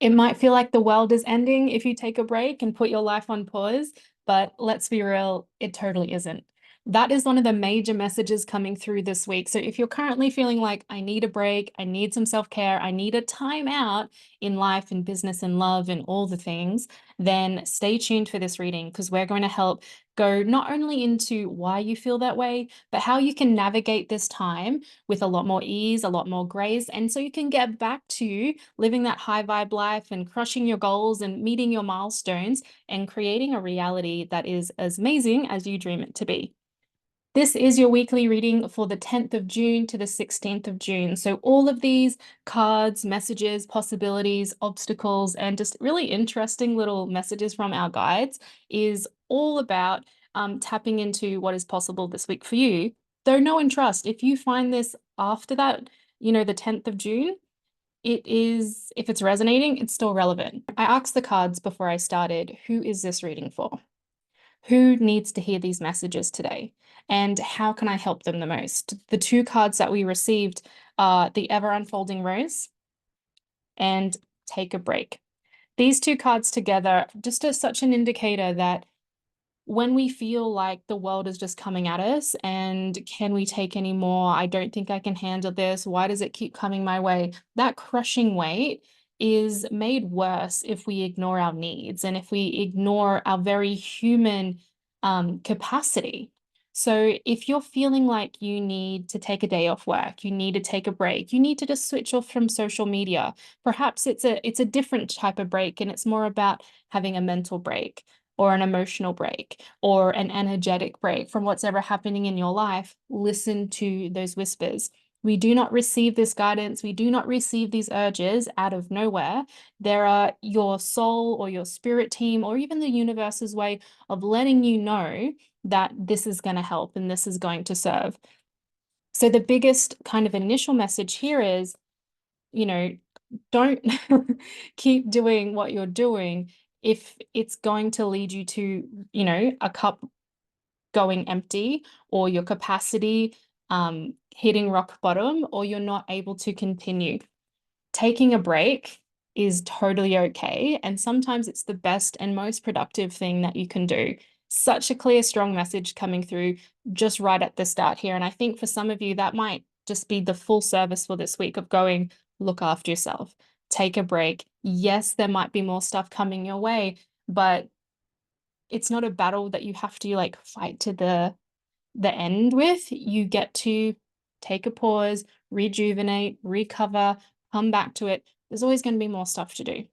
It might feel like the world is ending if you take a break and put your life on pause, but let's be real, it totally isn't. That is one of the major messages coming through this week. So if you're currently feeling like I need a break, I need some self-care, I need a time out in life and business and love and all the things, then stay tuned for this reading because we're going to help go not only into why you feel that way, but how you can navigate this time with a lot more ease, a lot more grace, and so you can get back to living that high vibe life and crushing your goals and meeting your milestones and creating a reality that is as amazing as you dream it to be. This is your weekly reading for the 10th of June to the 16th of June. So all of these cards, messages, possibilities, obstacles, and just really interesting little messages from our guides is all about tapping into what is possible this week for you. Though know and trust, if you find this after that, the 10th of June, it is, if it's resonating, it's still relevant. I asked the cards before I started, who is this reading for? Who needs to hear these messages today? And how can I help them the most? The two cards that we received are the Ever Unfolding Rose and Take a Break. These two cards together just as such an indicator that when we feel like the world is just coming at us and can we take any more? I don't think I can handle this. Why does it keep coming my way? That crushing weight is made worse if we ignore our needs and if we ignore our very human capacity. So if you're feeling like you need to take a day off work, you need to take a break, you need to just switch off from social media. Perhaps it's a different type of break and it's more about having a mental break or an emotional break or an energetic break from what's ever happening in your life. Listen to those whispers. We do not receive this guidance. We do not receive these urges out of nowhere. There are your soul or your spirit team or even the universe's way of letting you know that this is going to help and this is going to serve. So the biggest kind of initial message here is, don't keep doing what you're doing if it's going to lead you to, a cup going empty or your capacity hitting rock bottom or you're not able to continue. Taking a break is totally okay. And sometimes it's the best and most productive thing that you can do. Such a clear, strong message coming through just right at the start here. And I think for some of you, that might just be the full service for this week of going, look after yourself, take a break. Yes, there might be more stuff coming your way, but it's not a battle that you have to like fight to the end with. You get to take a pause, rejuvenate, recover, come back to it. There's always going to be more stuff to do.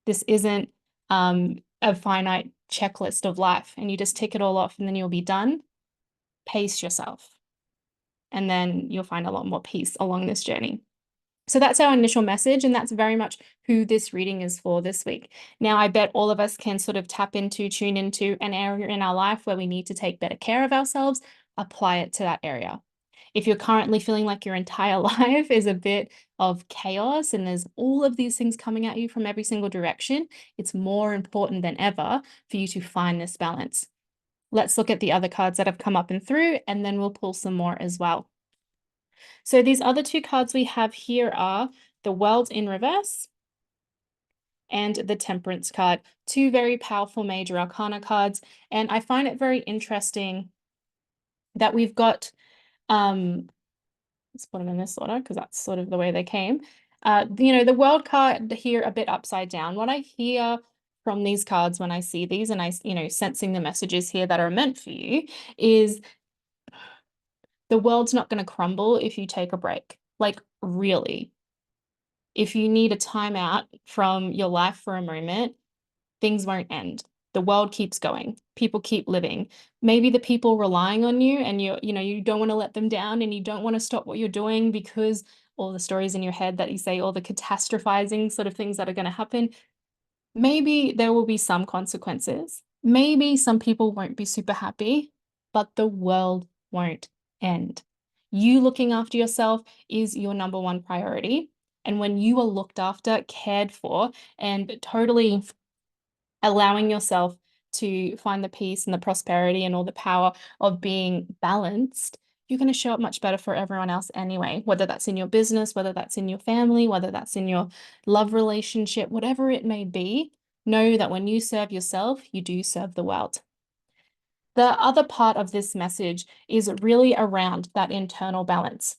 This isn't a finite checklist of life and you just tick it all off and then you'll be done. Pace yourself. And then you'll find a lot more peace along this journey. So that's our initial message, and that's very much who this reading is for this week. Now, I bet all of us can sort of tune into an area in our life where we need to take better care of ourselves, apply it to that area. If you're currently feeling like your entire life is a bit of chaos and there's all of these things coming at you from every single direction, it's more important than ever for you to find this balance. Let's look at the other cards that have come up and through, and then we'll pull some more as well. So these other two cards we have here are the World in Reverse and the Temperance card, two very powerful major arcana cards. And I find it very interesting that we've got, let's put them in this order because that's sort of the way they came. The World card here a bit upside down. What I hear from these cards when I see these and sensing the messages here that are meant for you is the world's not going to crumble if you take a break. Like, really. If you need a timeout from your life for a moment, things won't end. The world keeps going. People keep living. Maybe the people relying on you and you don't want to let them down and you don't want to stop what you're doing because all the stories in your head that you say, all the catastrophizing sort of things that are going to happen, maybe there will be some consequences. Maybe some people won't be super happy, but the world won't end. You looking after yourself is your number one priority. And when you are looked after, cared for, and totally allowing yourself to find the peace and the prosperity and all the power of being balanced, you're going to show up much better for everyone else anyway, whether that's in your business, whether that's in your family, whether that's in your love relationship, whatever it may be. Know that when you serve yourself, you do serve the world. The other part of this message is really around that internal balance.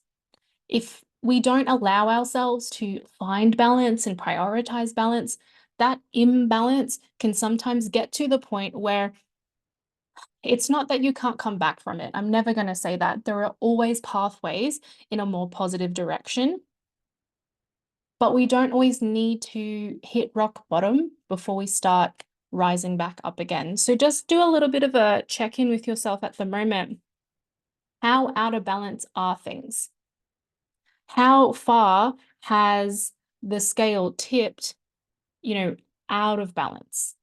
If we don't allow ourselves to find balance and prioritize balance, that imbalance can sometimes get to the point where it's not that you can't come back from it. I'm never going to say that. There are always pathways in a more positive direction, but we don't always need to hit rock bottom before we start rising back up again. So just do a little bit of a check-in with yourself at the moment. How out of balance are things? How far has the scale tipped, out of balance?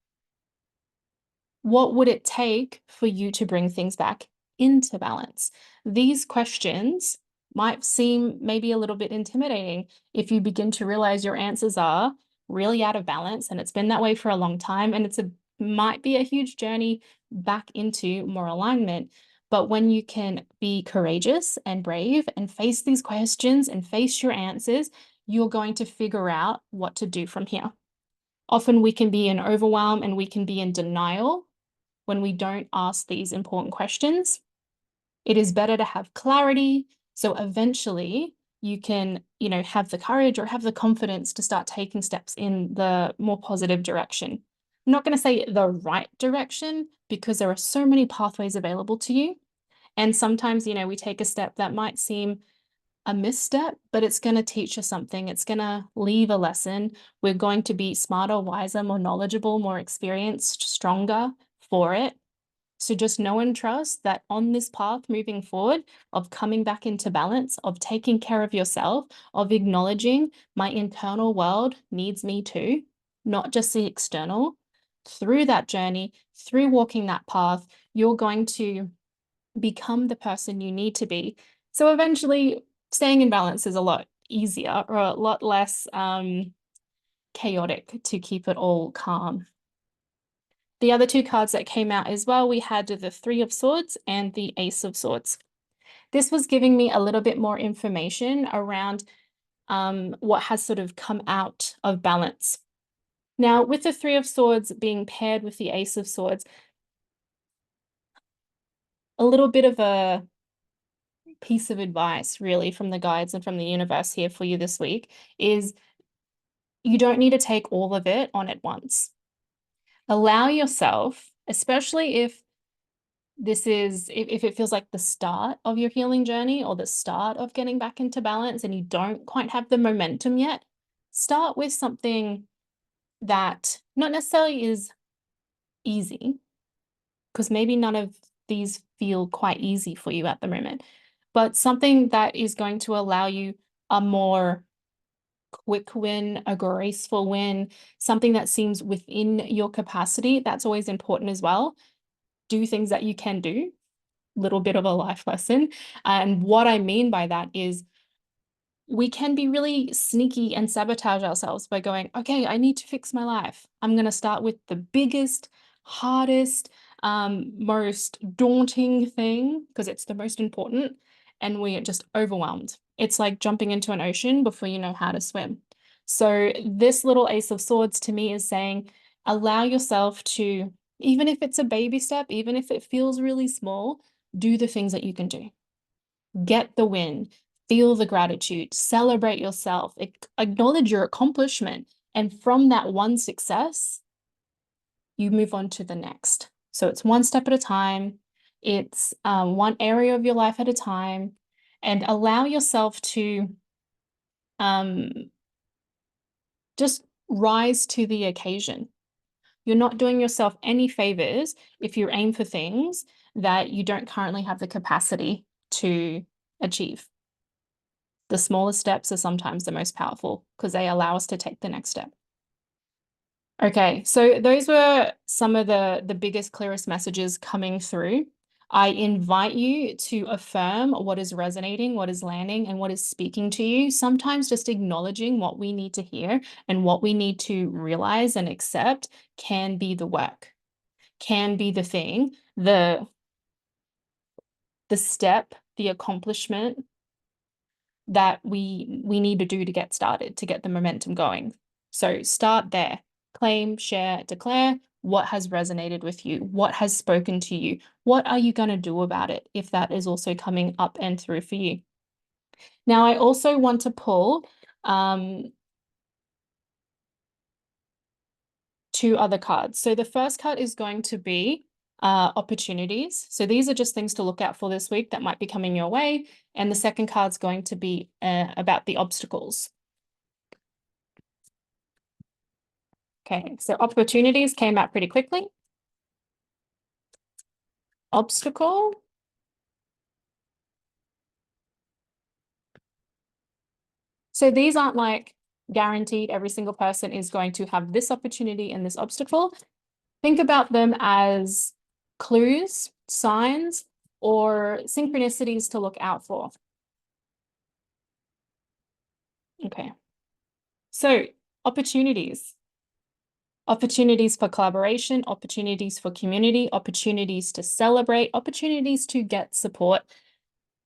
What would it take for you to bring things back into balance? These questions might seem maybe a little bit intimidating if you begin to realize your answers are really out of balance and it's been that way for a long time, and might be a huge journey back into more alignment. But when you can be courageous and brave and face these questions and face your answers, you're going to figure out what to do from here. Often we can be in overwhelm and we can be in denial when we don't ask these important questions. It is better to have clarity. So eventually you can, have the courage or have the confidence to start taking steps in the more positive direction. I'm not going to say the right direction because there are so many pathways available to you. And sometimes, we take a step that might seem a misstep, but it's going to teach us something. It's going to leave a lesson. We're going to be smarter, wiser, more knowledgeable, more experienced, stronger for it. So just know and trust that on this path moving forward of coming back into balance, of taking care of yourself, of acknowledging my internal world needs me too, not just the external. Through that journey, through walking that path, you're going to become the person you need to be. So eventually staying in balance is a lot easier or a lot less chaotic to keep it all calm. The other two cards that came out as well, we had the Three of Swords and the Ace of Swords. This was giving me a little bit more information around what has sort of come out of balance. Now, with the Three of Swords being paired with the Ace of Swords, a little bit of a piece of advice really from the guides and from the universe here for you this week is you don't need to take all of it on at once. Allow yourself, especially if it feels like the start of your healing journey or the start of getting back into balance and you don't quite have the momentum yet, start with something that not necessarily is easy, because maybe none of these feel quite easy for you at the moment, but something that is going to allow you a more quick win, a graceful win, something that seems within your capacity. That's always important as well. Do things that you can do. Little bit of a life lesson. And what I mean by that is we can be really sneaky and sabotage ourselves by going, okay, I need to fix my life. I'm going to start with the biggest, hardest, most daunting thing because it's the most important. And we are just overwhelmed. It's like jumping into an ocean before you know how to swim. So this little Ace of Swords to me is saying, allow yourself to, even if it's a baby step, even if it feels really small, do the things that you can do. Get the win, feel the gratitude, celebrate yourself, acknowledge your accomplishment. And from that one success, you move on to the next. So it's one step at a time. It's one area of your life at a time, and allow yourself to just rise to the occasion. You're not doing yourself any favors if you aim for things that you don't currently have the capacity to achieve. The smallest steps are sometimes the most powerful because they allow us to take the next step. Okay, so those were some of the biggest, clearest messages coming through. I invite you to affirm what is resonating, what is landing, and what is speaking to you. Sometimes just acknowledging what we need to hear and what we need to realize and accept can be the work, can be the thing, the step the accomplishment that we need to do to get started, to get the momentum going. So start there. Claim, share, declare what has resonated with you, what has spoken to you, what are you going to do about it if that is also coming up and through for you. Now, I also want to pull two other cards. So the first card is going to be opportunities. So these are just things to look out for this week that might be coming your way. And the second card's going to be about the obstacles. Okay, so opportunities came out pretty quickly. Obstacle. So these aren't like guaranteed every single person is going to have this opportunity and this obstacle. Think about them as clues, signs, or synchronicities to look out for. Okay. So opportunities. Opportunities for collaboration, opportunities for community, opportunities to celebrate, opportunities to get support.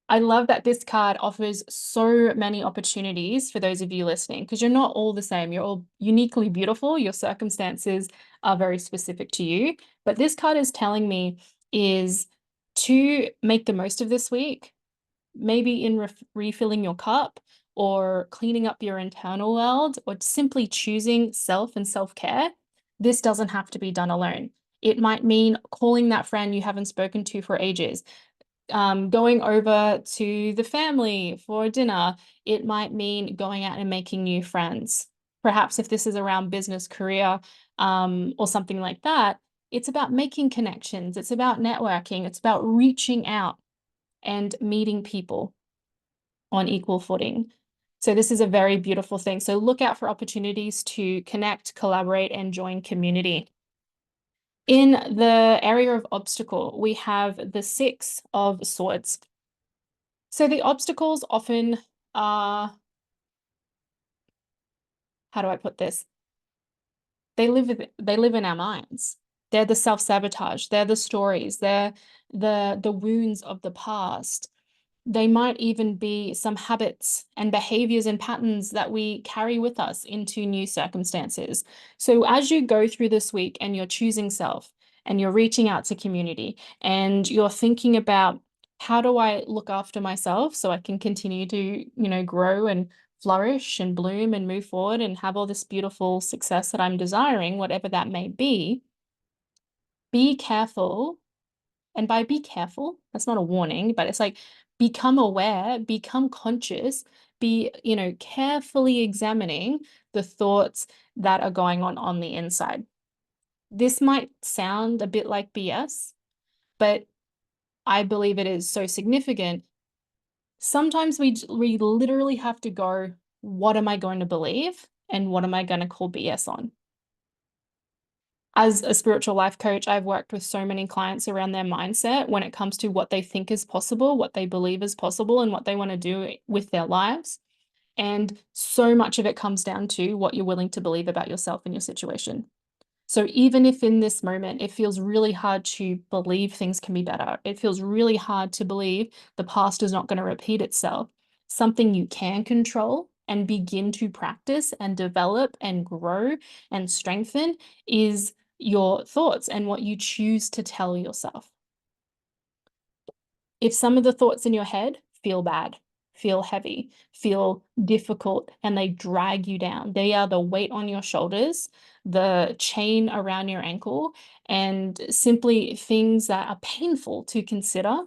I love that this card offers so many opportunities for those of you listening, because you're not all the same. You're all uniquely beautiful. Your circumstances are very specific to you. But this card is telling me is to make the most of this week, maybe in refilling your cup or cleaning up your internal world or simply choosing self and self-care. This doesn't have to be done alone. It might mean calling that friend you haven't spoken to for ages, going over to the family for dinner. It might mean going out and making new friends. Perhaps if this is around business, career, or something like that, it's about making connections. It's about networking. It's about reaching out and meeting people on equal footing. So this is a very beautiful thing. So look out for opportunities to connect, collaborate, and join community. In the area of obstacle, we have the Six of Swords. So the obstacles often are, how do I put this? They live in our minds. They're the self-sabotage, they're the stories, they're the wounds of the past. They might even be some habits and behaviors and patterns that we carry with us into new circumstances. So as you go through this week and you're choosing self and you're reaching out to community and you're thinking about how do I look after myself so I can continue to, grow and flourish and bloom and move forward and have all this beautiful success that I'm desiring, whatever that may be careful. And by be careful, that's not a warning, but it's like become aware, become conscious, be, carefully examining the thoughts that are going on the inside. This might sound a bit like BS, but I believe it is so significant. Sometimes we literally have to go, what am I going to believe? And what am I going to call BS on? As a spiritual life coach, I've worked with so many clients around their mindset when it comes to what they think is possible, what they believe is possible, and what they want to do with their lives. And so much of it comes down to what you're willing to believe about yourself and your situation. So even if in this moment it feels really hard to believe things can be better, it feels really hard to believe the past is not going to repeat itself, something you can control and begin to practice and develop and grow and strengthen is your thoughts and what you choose to tell yourself. If some of the thoughts in your head feel bad, feel heavy, feel difficult, and they drag you down, they are the weight on your shoulders, the chain around your ankle, and simply things that are painful to consider,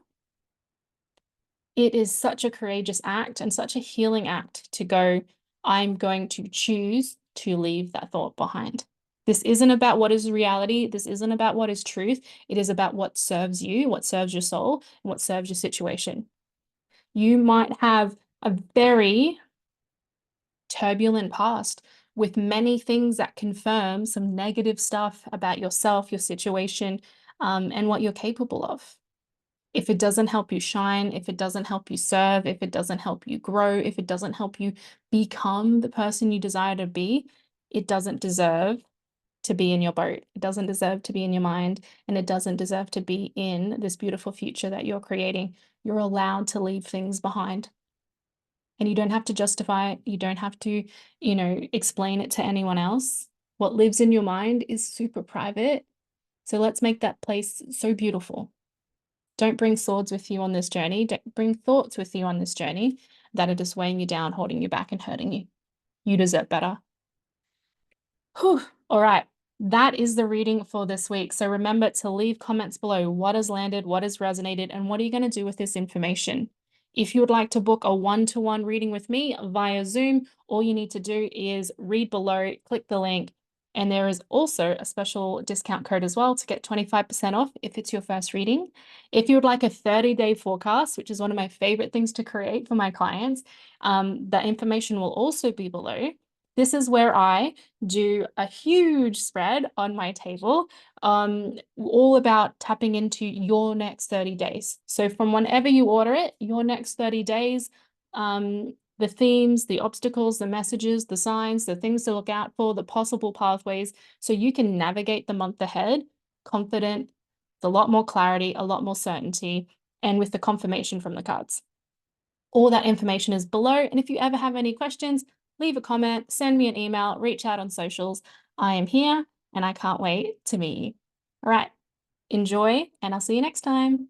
it is such a courageous act and such a healing act to go, I'm going to choose to leave that thought behind. This isn't about what is reality. This isn't about what is truth. It is about what serves you, what serves your soul, and what serves your situation. You might have a very turbulent past with many things that confirm some negative stuff about yourself, your situation, and what you're capable of. If it doesn't help you shine, if it doesn't help you serve, if it doesn't help you grow, if it doesn't help you become the person you desire to be, it doesn't deserve to be in your boat. It doesn't deserve to be in your mind, and it doesn't deserve to be in this beautiful future that you're creating. You're allowed to leave things behind. And you don't have to justify it. You don't have to, explain it to anyone else. What lives in your mind is super private. So let's make that place so beautiful. Don't bring swords with you on this journey. Don't bring thoughts with you on this journey that are just weighing you down, holding you back, and hurting you. You deserve better. Whew. All right. That is the reading for this week. So remember to leave comments below. What has landed? What has resonated? And what are you going to do with this information? If you would like to book a one-to-one reading with me via Zoom, all you need to do is read below, click the link, and there is also a special discount code as well to get 25% off if it's your first reading. If you would like a 30-day forecast, which is one of my favorite things to create for my clients, the information will also be below. This is where I do a huge spread on my table, all about tapping into your next 30 days. So from whenever you order it, your next 30 days, the themes, the obstacles, the messages, the signs, the things to look out for, the possible pathways, so you can navigate the month ahead confident, with a lot more clarity, a lot more certainty, and with the confirmation from the cards. All that information is below. And if you ever have any questions, leave a comment, send me an email, reach out on socials. I am here and I can't wait to meet you. All right, enjoy, and I'll see you next time.